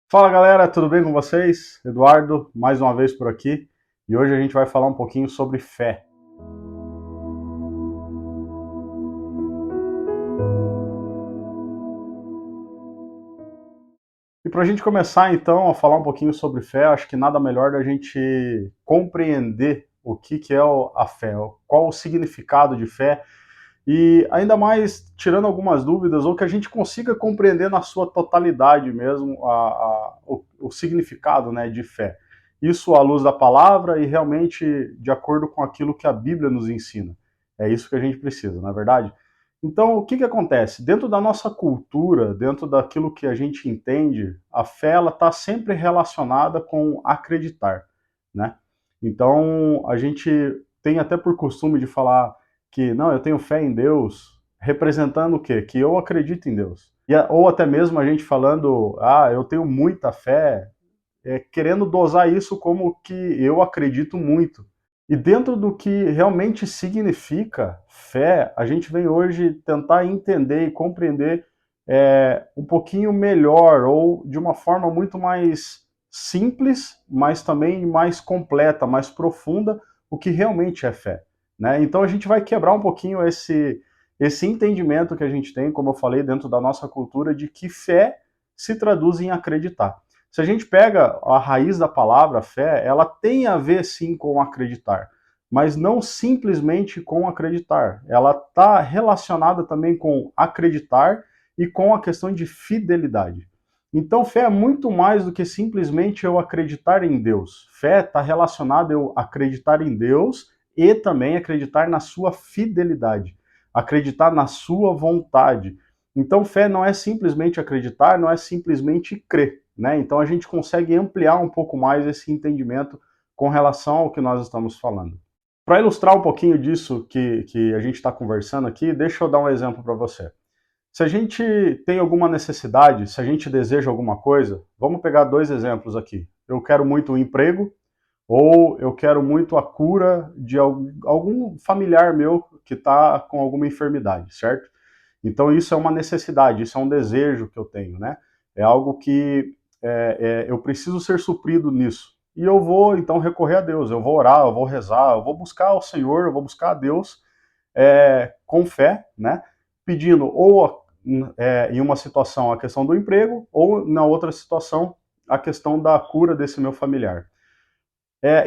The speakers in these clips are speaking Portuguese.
Fala galera, tudo bem com vocês? Eduardo, mais uma vez por aqui, e hoje a gente vai falar um pouquinho sobre fé. E para a gente começar então a falar um pouquinho sobre fé, acho que nada melhor da gente compreender o que é a fé, qual o significado de fé, e ainda mais tirando algumas dúvidas, ou que a gente consiga compreender na sua totalidade mesmo o significado, né, de fé. Isso à luz da palavra e realmente de acordo com aquilo que a Bíblia nos ensina. É isso que a gente precisa, não é verdade? Então, o que acontece? Dentro da nossa cultura, dentro daquilo que a gente entende, a fé ela está sempre relacionada com acreditar, né? Então, a gente tem até por costume de falar que, não, eu tenho fé em Deus, representando o quê? Que eu acredito em Deus. Ou até mesmo a gente falando, eu tenho muita fé, querendo dosar isso como que eu acredito muito. E dentro do que realmente significa fé, a gente vem hoje tentar entender e compreender um pouquinho melhor, ou de uma forma muito mais simples, mas também mais completa, mais profunda, o que realmente é fé. Né? Então a gente vai quebrar um pouquinho esse entendimento que a gente tem, como eu falei, dentro da nossa cultura, de que fé se traduz em acreditar. Se a gente pega a raiz da palavra fé, ela tem a ver sim com acreditar, mas não simplesmente com acreditar. Ela está relacionada também com acreditar e com a questão de fidelidade. Então, fé é muito mais do que simplesmente eu acreditar em Deus. Fé está relacionada a eu acreditar em Deus e também acreditar na sua fidelidade, acreditar na sua vontade. Então, fé não é simplesmente acreditar, não é simplesmente crer. Né? Então, a gente consegue ampliar um pouco mais esse entendimento com relação ao que nós estamos falando. Para ilustrar um pouquinho disso que a gente está conversando aqui, deixa eu dar um exemplo para você. Se a gente tem alguma necessidade, se a gente deseja alguma coisa, vamos pegar dois exemplos aqui. Eu quero muito um emprego, ou eu quero muito a cura de algum familiar meu que está com alguma enfermidade, certo? Então isso é uma necessidade, isso é um desejo que eu tenho, né? É algo que eu preciso ser suprido nisso. E eu vou então recorrer a Deus, eu vou orar, eu vou rezar, eu vou buscar o Senhor, eu vou buscar a Deus com fé, né? Pedindo ou em uma situação a questão do emprego, ou na outra situação a questão da cura desse meu familiar.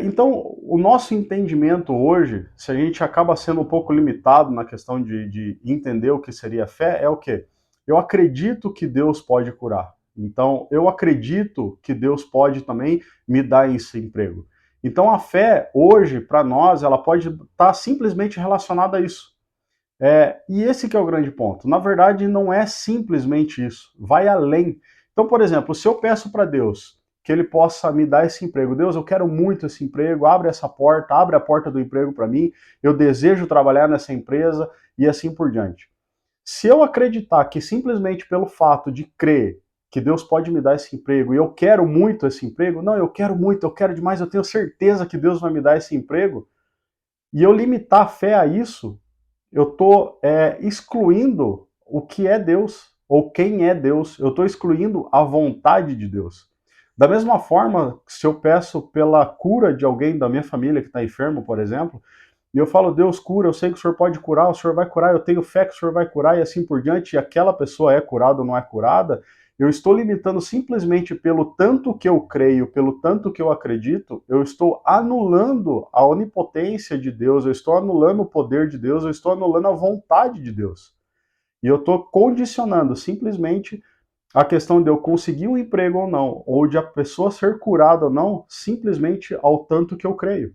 Então, o nosso entendimento hoje, se a gente acaba sendo um pouco limitado na questão de entender o que seria fé, é o quê? Eu acredito que Deus pode curar. Então, eu acredito que Deus pode também me dar esse emprego. Então, a fé, hoje, para nós, ela pode estar simplesmente relacionada a isso. E esse que é o grande ponto. Na verdade, não é simplesmente isso. Vai além. Então, por exemplo, se eu peço para Deus que Ele possa me dar esse emprego, Deus, eu quero muito esse emprego, abre essa porta, abre a porta do emprego para mim, eu desejo trabalhar nessa empresa e assim por diante. Se eu acreditar que simplesmente pelo fato de crer que Deus pode me dar esse emprego e eu quero muito esse emprego, não, eu quero muito, eu quero demais, eu tenho certeza que Deus vai me dar esse emprego, e eu limitar a fé a isso, eu estou excluindo o que é Deus, ou quem é Deus. Eu estou excluindo a vontade de Deus. Da mesma forma, se eu peço pela cura de alguém da minha família que está enfermo, por exemplo, e eu falo, Deus cura, eu sei que o Senhor pode curar, o Senhor vai curar, eu tenho fé que o Senhor vai curar, e assim por diante, e aquela pessoa é curada ou não é curada, eu estou limitando simplesmente pelo tanto que eu creio, pelo tanto que eu acredito, eu estou anulando a onipotência de Deus, eu estou anulando o poder de Deus, eu estou anulando a vontade de Deus. E eu estou condicionando simplesmente a questão de eu conseguir um emprego ou não, ou de a pessoa ser curada ou não, simplesmente ao tanto que eu creio.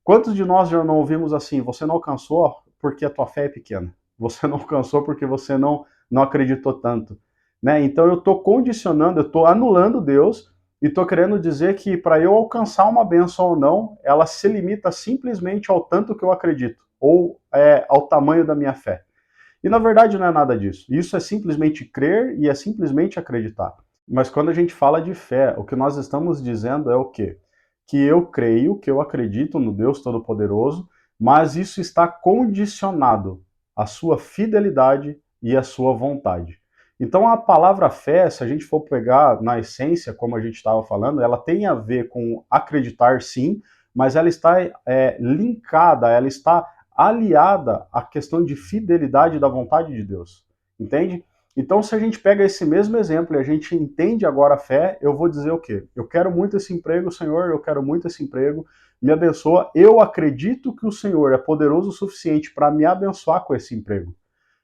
Quantos de nós já não ouvimos assim, você não alcançou porque a tua fé é pequena, você não alcançou porque você não acreditou tanto. Né? Então eu estou condicionando, eu estou anulando Deus e estou querendo dizer que para eu alcançar uma bênção ou não, ela se limita simplesmente ao tanto que eu acredito, ou ao tamanho da minha fé. E na verdade não é nada disso. Isso é simplesmente crer e é simplesmente acreditar. Mas quando a gente fala de fé, o que nós estamos dizendo é o quê? Que eu creio, que eu acredito no Deus Todo-Poderoso, mas isso está condicionado à sua fidelidade e à sua vontade. Então a palavra fé, se a gente for pegar na essência, como a gente estava falando, ela tem a ver com acreditar sim, mas ela está linkada, ela está aliada à questão de fidelidade da vontade de Deus, entende? Então se a gente pega esse mesmo exemplo e a gente entende agora a fé, eu vou dizer o quê? Eu quero muito esse emprego, Senhor, eu quero muito esse emprego, me abençoa, eu acredito que o Senhor é poderoso o suficiente para me abençoar com esse emprego.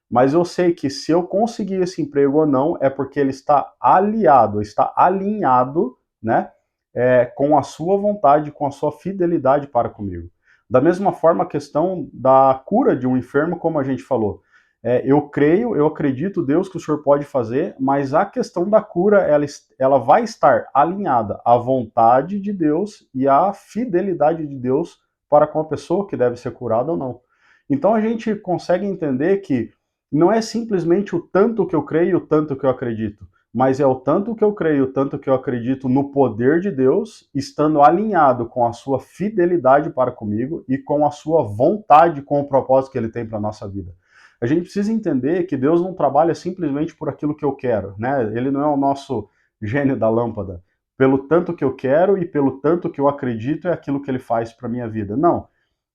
Mas eu sei que se eu conseguir esse emprego ou não, é porque ele está aliado, está alinhado, né, com a sua vontade, com a sua fidelidade para comigo. Da mesma forma, a questão da cura de um enfermo, como a gente falou. Eu creio, eu acredito, Deus, que o Senhor pode fazer, mas a questão da cura, ela vai estar alinhada à vontade de Deus e à fidelidade de Deus para com a pessoa que deve ser curada ou não. Então a gente consegue entender que não é simplesmente o tanto que eu creio e o tanto que eu acredito, mas é o tanto que eu creio, o tanto que eu acredito no poder de Deus, estando alinhado com a sua fidelidade para comigo e com a sua vontade, com o propósito que ele tem para a nossa vida. A gente precisa entender que Deus não trabalha simplesmente por aquilo que eu quero, né? Ele não é o nosso gênio da lâmpada. Pelo tanto que eu quero e pelo tanto que eu acredito é aquilo que ele faz para minha vida. Não.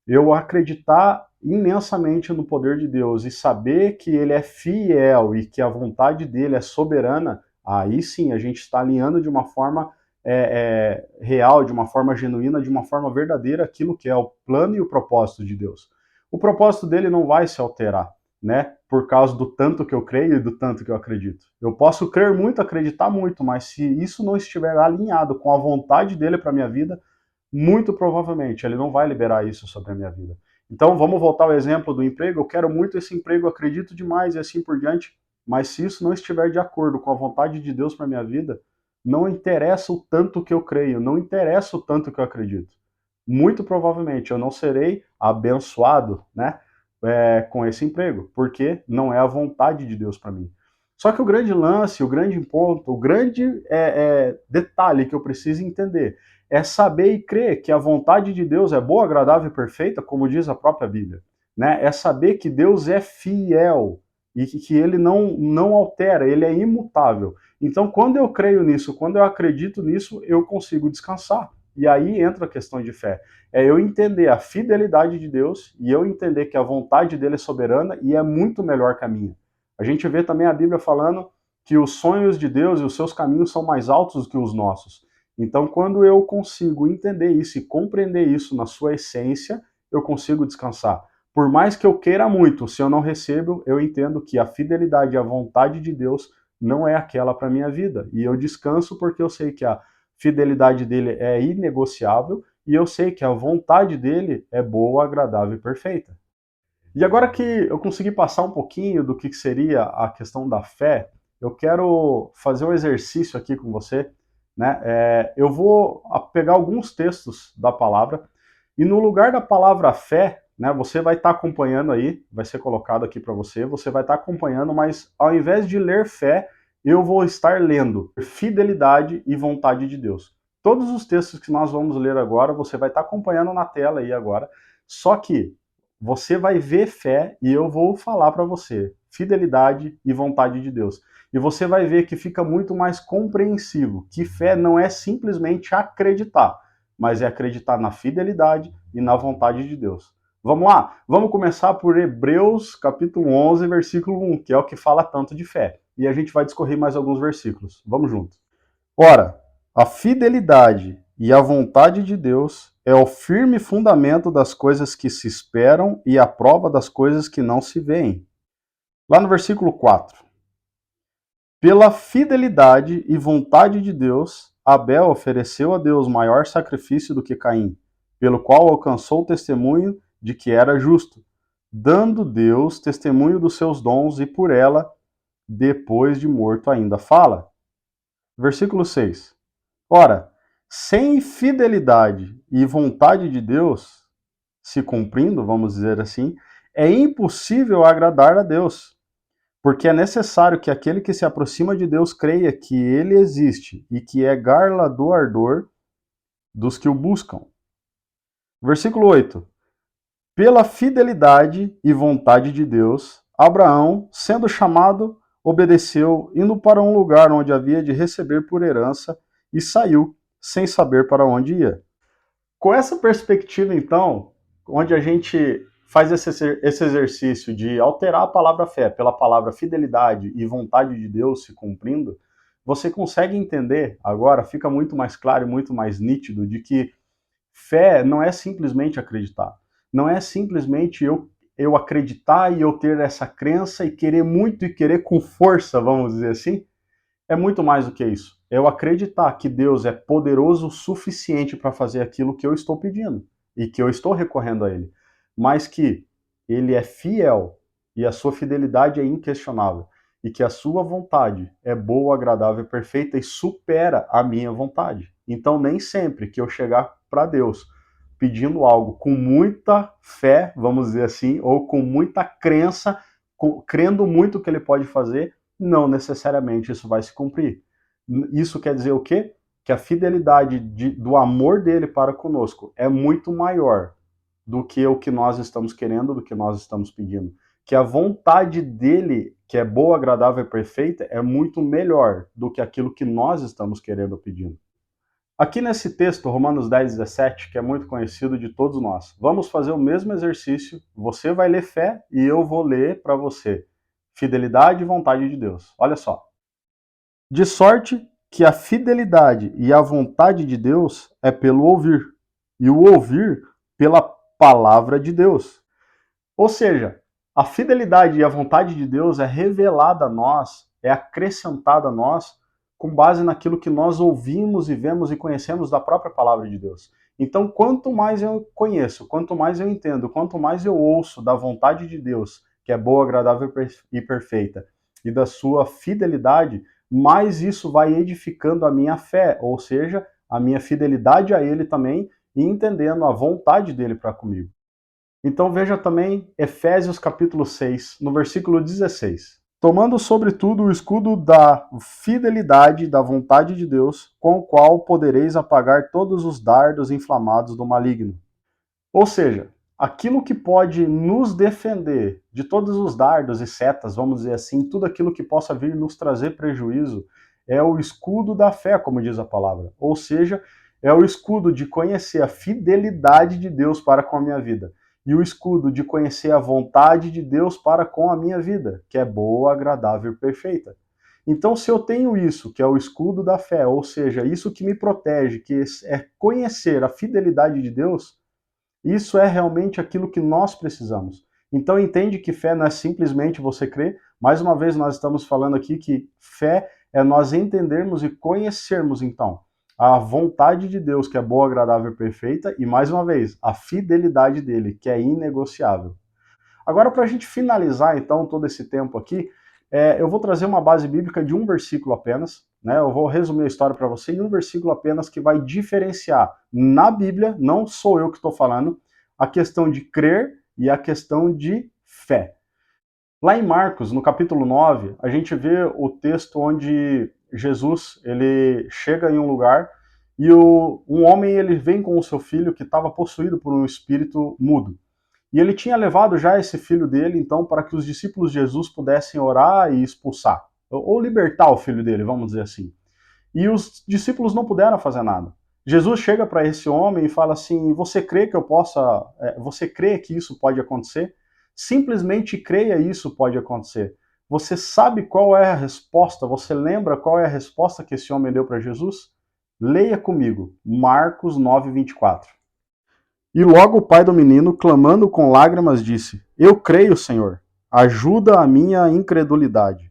Eu acreditar imensamente no poder de Deus e saber que ele é fiel e que a vontade dele é soberana, aí sim a gente está alinhando de uma forma real, de uma forma genuína, de uma forma verdadeira aquilo que é o plano e o propósito de Deus. O propósito dele não vai se alterar, né? Por causa do tanto que eu creio e do tanto que eu acredito. Eu posso crer muito, acreditar muito, mas se isso não estiver alinhado com a vontade dele para minha vida, muito provavelmente ele não vai liberar isso sobre a minha vida. Então vamos voltar ao exemplo do emprego. Eu quero muito esse emprego, acredito demais e assim por diante, mas se isso não estiver de acordo com a vontade de Deus para minha vida, não interessa o tanto que eu creio, não interessa o tanto que eu acredito. Muito provavelmente eu não serei abençoado, né, com esse emprego, porque não é a vontade de Deus para mim. Só que o grande lance, o grande ponto, o grande detalhe que eu preciso entender é saber e crer que a vontade de Deus é boa, agradável e perfeita, como diz a própria Bíblia. Né? É saber que Deus é fiel e que ele não altera, ele é imutável. Então, quando eu creio nisso, quando eu acredito nisso, eu consigo descansar. E aí entra a questão de fé. É eu entender a fidelidade de Deus e eu entender que a vontade dele é soberana e é muito melhor que a minha. A gente vê também a Bíblia falando que os sonhos de Deus e os seus caminhos são mais altos do que os nossos. Então, quando eu consigo entender isso e compreender isso na sua essência, eu consigo descansar. Por mais que eu queira muito, se eu não recebo, eu entendo que a fidelidade e a vontade de Deus não é aquela para minha vida. E eu descanso porque eu sei que a fidelidade dele é inegociável e eu sei que a vontade dele é boa, agradável e perfeita. E agora que eu consegui passar um pouquinho do que seria a questão da fé, eu quero fazer um exercício aqui com você. Né? Eu vou pegar alguns textos da palavra e no lugar da palavra fé, né, você vai estar acompanhando aí, vai ser colocado aqui para você, você vai estar acompanhando, mas ao invés de ler fé, eu vou estar lendo fidelidade e vontade de Deus. Todos os textos que nós vamos ler agora, você vai estar acompanhando na tela aí agora, só que você vai ver fé e eu vou falar para você fidelidade e vontade de Deus. E você vai ver que fica muito mais compreensivo, que fé não é simplesmente acreditar, mas é acreditar na fidelidade e na vontade de Deus. Vamos lá? Vamos começar por Hebreus capítulo 11, versículo 1, que é o que fala tanto de fé. E a gente vai discorrer mais alguns versículos. Vamos junto. Ora, a fidelidade e a vontade de Deus é o firme fundamento das coisas que se esperam e a prova das coisas que não se veem. Lá no versículo 4. Pela fidelidade e vontade de Deus, Abel ofereceu a Deus maior sacrifício do que Caim, pelo qual alcançou o testemunho de que era justo, dando Deus testemunho dos seus dons e por ela, depois de morto, ainda fala. Versículo 6. Ora, sem fidelidade e vontade de Deus se cumprindo, vamos dizer assim, é impossível agradar a Deus. Porque é necessário que aquele que se aproxima de Deus creia que ele existe e que é galardoador dos que o buscam. Versículo 8. Pela fidelidade e vontade de Deus, Abraão, sendo chamado, obedeceu, indo para um lugar onde havia de receber por herança, e saiu, sem saber para onde ia. Com essa perspectiva, então, onde a gente faz esse exercício de alterar a palavra fé pela palavra fidelidade e vontade de Deus se cumprindo, você consegue entender, agora fica muito mais claro e muito mais nítido, de que fé não é simplesmente acreditar. Não é simplesmente eu acreditar e eu ter essa crença e querer muito e querer com força, vamos dizer assim. É muito mais do que isso. Eu acreditar que Deus é poderoso o suficiente para fazer aquilo que eu estou pedindo e que eu estou recorrendo a Ele, mas que Ele é fiel e a sua fidelidade é inquestionável e que a sua vontade é boa, agradável e perfeita e supera a minha vontade. Então, nem sempre que eu chegar para Deus pedindo algo com muita fé, vamos dizer assim, ou com muita crença, crendo muito que Ele pode fazer, não necessariamente isso vai se cumprir. Isso quer dizer o quê? Que a fidelidade do amor dele para conosco é muito maior do que o que nós estamos querendo, do que nós estamos pedindo. Que a vontade dele, que é boa, agradável e perfeita, é muito melhor do que aquilo que nós estamos querendo ou pedindo. Aqui nesse texto, Romanos 10, 17, que é muito conhecido de todos nós, vamos fazer o mesmo exercício. Você vai ler fé e eu vou ler para você fidelidade e vontade de Deus. Olha só. De sorte que a fidelidade e a vontade de Deus é pelo ouvir, e o ouvir pela palavra de Deus. Ou seja, a fidelidade e a vontade de Deus é revelada a nós, é acrescentada a nós, com base naquilo que nós ouvimos e vemos e conhecemos da própria palavra de Deus. Então, quanto mais eu conheço, quanto mais eu entendo, quanto mais eu ouço da vontade de Deus, que é boa, agradável e perfeita, e da sua fidelidade, mais isso vai edificando a minha fé, ou seja, a minha fidelidade a Ele também, e entendendo a vontade dele para comigo. Então veja também Efésios capítulo 6, no versículo 16. Tomando sobretudo o escudo da fidelidade da vontade de Deus, com o qual podereis apagar todos os dardos inflamados do maligno. Ou seja, aquilo que pode nos defender de todos os dardos e setas, vamos dizer assim, tudo aquilo que possa vir nos trazer prejuízo, é o escudo da fé, como diz a palavra. Ou seja, é o escudo de conhecer a fidelidade de Deus para com a minha vida. E o escudo de conhecer a vontade de Deus para com a minha vida, que é boa, agradável e perfeita. Então, se eu tenho isso, que é o escudo da fé, ou seja, isso que me protege, que é conhecer a fidelidade de Deus, isso é realmente aquilo que nós precisamos. Então entende que fé não é simplesmente você crer. Mais uma vez nós estamos falando aqui que fé é nós entendermos e conhecermos então a vontade de Deus, que é boa, agradável e perfeita, e mais uma vez, a fidelidade dele, que é inegociável. Agora, para a gente finalizar então todo esse tempo aqui, eu vou trazer uma base bíblica de um versículo apenas, né? Eu vou resumir a história para você em um versículo apenas que vai diferenciar na Bíblia, não sou eu que estou falando, a questão de crer e a questão de fé. Lá em Marcos, no capítulo 9, a gente vê o texto onde Jesus ele chega em um lugar e um homem ele vem com o seu filho que estava possuído por um espírito mudo. E ele tinha levado já esse filho dele, então, para que os discípulos de Jesus pudessem orar e expulsar, ou libertar o filho dele, vamos dizer assim. E os discípulos não puderam fazer nada. Jesus chega para esse homem e fala assim: Você crê que eu possa, você crê que isso pode acontecer? Simplesmente creia, isso pode acontecer. Você sabe qual é a resposta? Você lembra qual é a resposta que esse homem deu para Jesus? Leia comigo, Marcos 9:24. E logo o pai do menino, clamando com lágrimas, disse: Eu creio, Senhor, ajuda a minha incredulidade.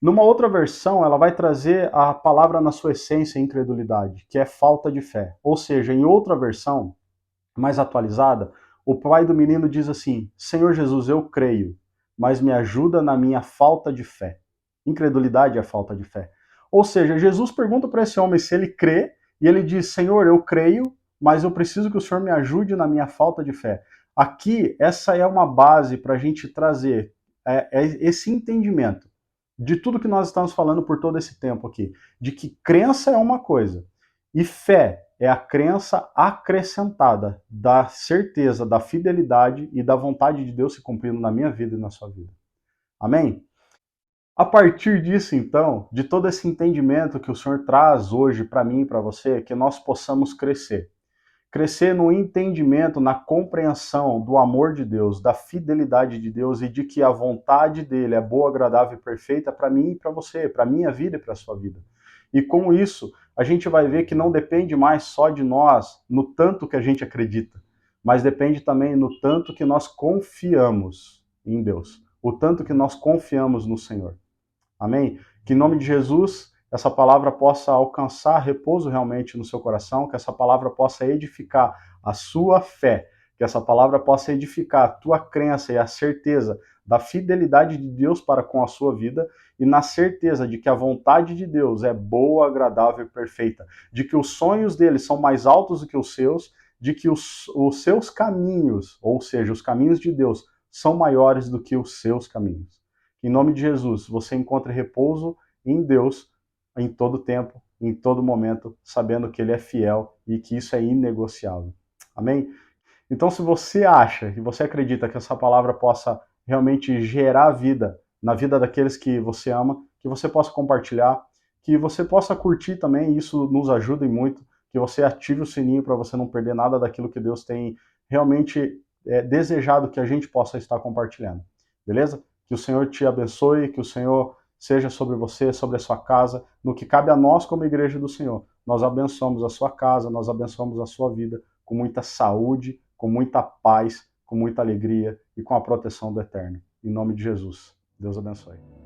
Numa outra versão, ela vai trazer a palavra na sua essência, incredulidade, que é falta de fé. Ou seja, em outra versão, mais atualizada, o pai do menino diz assim: Senhor Jesus, eu creio, mas me ajuda na minha falta de fé. Incredulidade é falta de fé. Ou seja, Jesus pergunta para esse homem se ele crê, e ele diz: Senhor, eu creio, mas eu preciso que o Senhor me ajude na minha falta de fé. Aqui, essa é uma base para a gente trazer esse entendimento de tudo que nós estamos falando por todo esse tempo aqui, de que crença é uma coisa e fé é a crença acrescentada da certeza, da fidelidade e da vontade de Deus se cumprindo na minha vida e na sua vida. Amém? A partir disso, então, de todo esse entendimento que o Senhor traz hoje para mim e para você, que nós possamos crescer. Crescer no entendimento, na compreensão do amor de Deus, da fidelidade de Deus e de que a vontade dele é boa, agradável e perfeita para mim e para você, para a minha vida e para a sua vida. E com isso, a gente vai ver que não depende mais só de nós, no tanto que a gente acredita, mas depende também no tanto que nós confiamos em Deus, o tanto que nós confiamos no Senhor. Amém? Que em nome de Jesus essa palavra possa alcançar repouso realmente no seu coração, que essa palavra possa edificar a sua fé, que essa palavra possa edificar a tua crença e a certeza da fidelidade de Deus para com a sua vida e na certeza de que a vontade de Deus é boa, agradável e perfeita, de que os sonhos dele são mais altos do que os seus, de que os seus caminhos, ou seja, os caminhos de Deus, são maiores do que os seus caminhos. Em nome de Jesus, você encontre repouso em Deus em todo tempo, em todo momento, sabendo que Ele é fiel e que isso é inegociável. Amém? Então, se você acha e você acredita que essa palavra possa realmente gerar vida na vida daqueles que você ama, que você possa compartilhar, que você possa curtir também, isso nos ajuda muito, que você ative o sininho para você não perder nada daquilo que Deus tem realmente desejado que a gente possa estar compartilhando. Beleza? Que o Senhor te abençoe, que o Senhor seja sobre você, sobre a sua casa, no que cabe a nós como igreja do Senhor. Nós abençoamos a sua casa, nós abençoamos a sua vida com muita saúde, com muita paz, com muita alegria e com a proteção do Eterno. Em nome de Jesus. Deus abençoe.